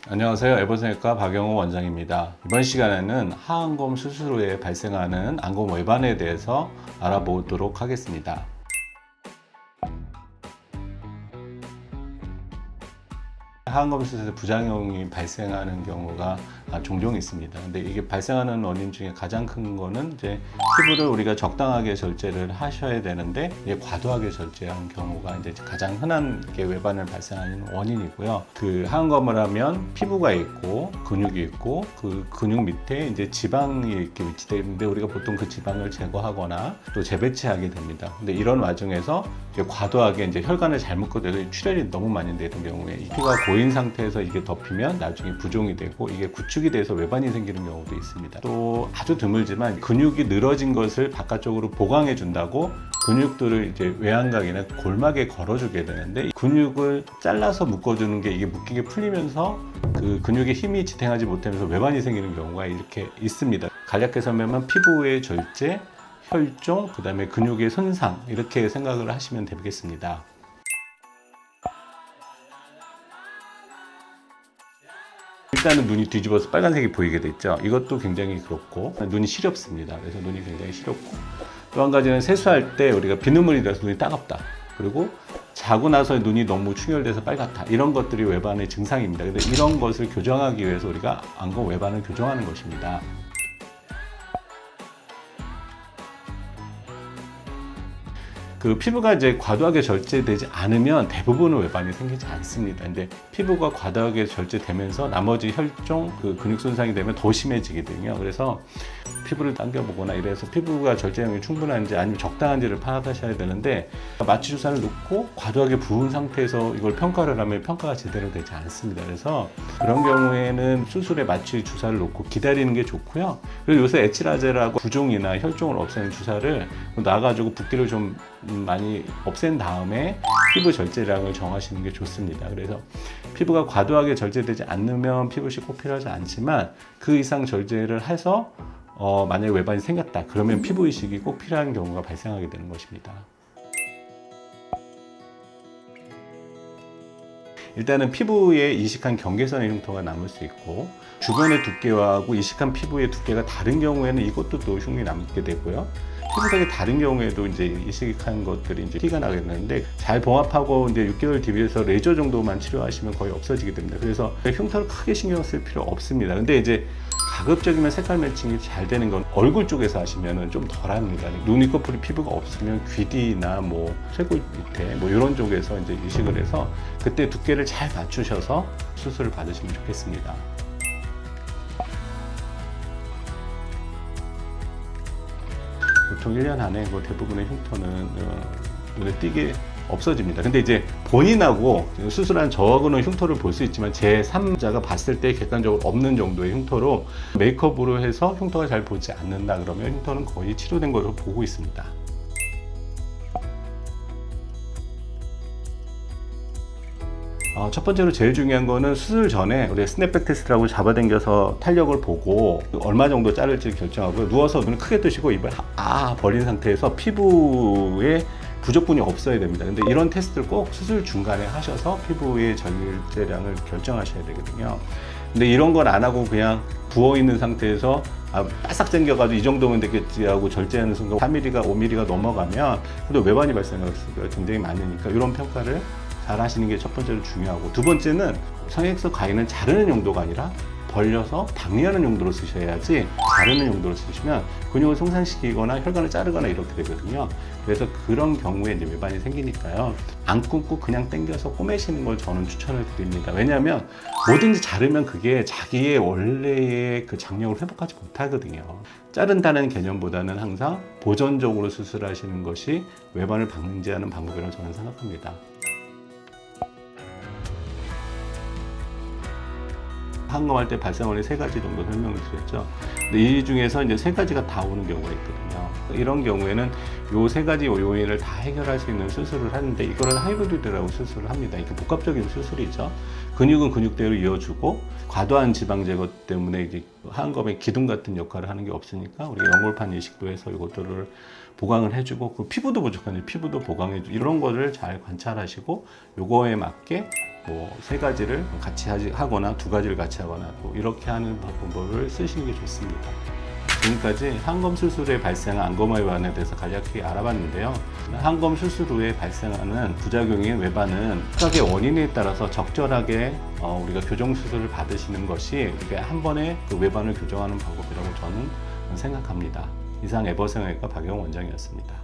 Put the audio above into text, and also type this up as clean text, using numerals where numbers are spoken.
안녕하세요. 에버생외과 박영호 원장입니다. 이번 시간에는 하안검 수술 후에 발생하는 안검 외반에 대해서 알아보도록 하겠습니다. 하안검 수술에서 부작용이 발생하는 경우가 종종 있습니다. 근데 이게 발생하는 원인 중에 가장 큰 거는 이제 피부를 우리가 적당하게 절제를 하셔야 되는데 이게 과도하게 절제한 경우가 이제 가장 흔한 외반을 발생하는 원인이고요. 그 하안검을 하면 피부가 있고 근육이 있고 그 근육 밑에 이제 지방이 이렇게 위치되어 있는데 우리가 보통 그 지방을 제거하거나 또 재배치하게 됩니다. 근데 이런 와중에서 과도하게 이제 혈관을 잘못 걷어서 출혈이 너무 많이 되는 경우에 이 피부가 고인 상태에서 이게 덮이면 나중에 부종이 되고 이게 구축이 돼서 외반이 생기는 경우도 있습니다. 또 아주 드물지만 근육이 늘어진 것을 바깥쪽으로 보강해 준다고 근육들을 이제 외양각이나 골막에 걸어주게 되는데 근육을 잘라서 묶어주는 게 이게 묶이게 풀리면서 그 근육의 힘이 지탱하지 못하면서 외반이 생기는 경우가 이렇게 있습니다. 간략하게 설명하면 피부의 절제, 혈종, 그 다음에 근육의 손상 이렇게 생각을 하시면 되겠습니다. 일단은 눈이 뒤집어서 빨간색이 보이게 됐죠. 이것도 굉장히 그렇고 눈이 시렵습니다. 그래서 눈이 굉장히 시렵고 또 한 가지는 세수할 때 우리가 비눗물이 나서 눈이 따갑다. 그리고 자고 나서 눈이 너무 충혈돼서 빨갛다. 이런 것들이 외반의 증상입니다. 근데 이런 것을 교정하기 위해서 우리가 안검 외반을 교정하는 것입니다. 그 피부가 이제 과도하게 절제되지 않으면 대부분의 외반이 생기지 않습니다. 근데 피부가 과도하게 절제되면서 나머지 혈종, 그 근육 손상이 되면 더 심해지거든요. 그래서 피부를 당겨보거나 이래서 피부가 절제량이 충분한지 아니면 적당한지를 파악하셔야 되는데 마취 주사를 놓고 과도하게 부은 상태에서 이걸 평가를 하면 평가가 제대로 되지 않습니다. 그래서 그런 경우에는 수술에 마취 주사를 놓고 기다리는 게 좋고요. 그리고 요새 에치라제라고 부종이나 혈종을 없애는 주사를 놔가지고 붓기를 좀 많이 없앤 다음에 피부 절제량을 정하시는 게 좋습니다. 그래서 피부가 과도하게 절제되지 않으면 피부식 꼭 필요하지 않지만 그 이상 절제를 해서 만약에 외반이 생겼다 그러면 피부 이식이 꼭 필요한 경우가 발생하게 되는 것입니다. 일단은 피부에 이식한 경계선의 흉터가 남을 수 있고 주변의 두께하고 이식한 피부의 두께가 다른 경우에는 이것도 또 흉이 남게 되고요. 피부색이 다른 경우에도 이제 이식한 것들이 이제 티가 나게 되는데 잘 봉합하고 이제 6개월 DB에서 레이저 정도만 치료하시면 거의 없어지게 됩니다. 그래서 흉터를 크게 신경 쓸 필요 없습니다. 근데 이제 가급적이면 색깔 매칭이 잘 되는 건 얼굴 쪽에서 하시면 좀 덜합니다. 눈 윗꺼풀이 피부가 없으면 귀 뒤나 뭐 쇄골 밑에 뭐 이런 쪽에서 이제 이식을 해서 그때 두께를 잘 맞추셔서 수술을 받으시면 좋겠습니다. 보통 1년 안에 대부분의 흉터는 눈에 띄게 없어집니다. 근데 이제 본인하고 수술한 저하고는 흉터를 볼 수 있지만 제3자가 봤을 때 객관적으로 없는 정도의 흉터로 메이크업으로 해서 흉터가 잘 보지 않는다 그러면 흉터는 거의 치료된 것으로 보고 있습니다. 첫 번째로 제일 중요한 거는 수술 전에 우리 스냅백 테스트라고 잡아당겨서 탄력을 보고 얼마 정도 자를지 결정하고 누워서 눈을 크게 뜨시고 입을 벌린 상태에서 피부에 부족분이 없어야 됩니다. 근데 이런 테스트를 꼭 수술 중간에 하셔서 피부의 절제량을 결정하셔야 되거든요. 근데 이런 걸 안 하고 그냥 부어 있는 상태에서 바싹 당겨가지고 이 정도면 되겠지 하고 절제하는 순간 4mm가 5mm가 넘어가면 또 외반이 발생할 수가 굉장히 많으니까 이런 평가를 잘 하시는 게 첫 번째로 중요하고 두 번째는 성형액서 가위는 자르는 용도가 아니라 벌려서 박리하는 용도로 쓰셔야지 자르는 용도로 쓰시면 근육을 손상시키거나 혈관을 자르거나 이렇게 되거든요. 그래서 그런 경우에 이제 외반이 생기니까요. 안 끊고 그냥 당겨서 꼬매시는 걸 저는 추천을 드립니다. 왜냐하면 뭐든지 자르면 그게 자기의 원래의 그 장력을 회복하지 못하거든요. 자른다는 개념보다는 항상 보존적으로 수술하시는 것이 외반을 방지하는 방법이라고 저는 생각합니다. 항검할 때 발생원이 3가지 정도 설명을 드렸죠. 근데 이 중에서 이제 3가지가 다 오는 경우가 있거든요. 이런 경우에는 요 3가지 요인을 다 해결할 수 있는 수술을 하는데 이거를 하이브리드라고 수술을 합니다. 이게 복합적인 수술이죠. 근육은 근육대로 이어주고 과도한 지방 제거 때문에 이제 하안검의 기둥 같은 역할을 하는 게 없으니까 우리가 연골판 이식도 해서 이것들을 보강을 해주고 그 피부도 부족한데 피부도 보강해주고 이런 거를 잘 관찰하시고 요거에 맞게 뭐 세 가지를 같이 하거나 두 가지를 같이 하거나 또 이렇게 하는 방법을 쓰시는 게 좋습니다. 지금까지 항검 수술 후에 발생한 안검 외반에 대해서 간략히 알아봤는데요. 항검 수술 후에 발생하는 부작용인 외반은 각각의 원인에 따라서 적절하게 우리가 교정 수술을 받으시는 것이 이게 한 번에 그 외반을 교정하는 방법이라고 저는 생각합니다. 이상 에버생활과 박영 원장이었습니다.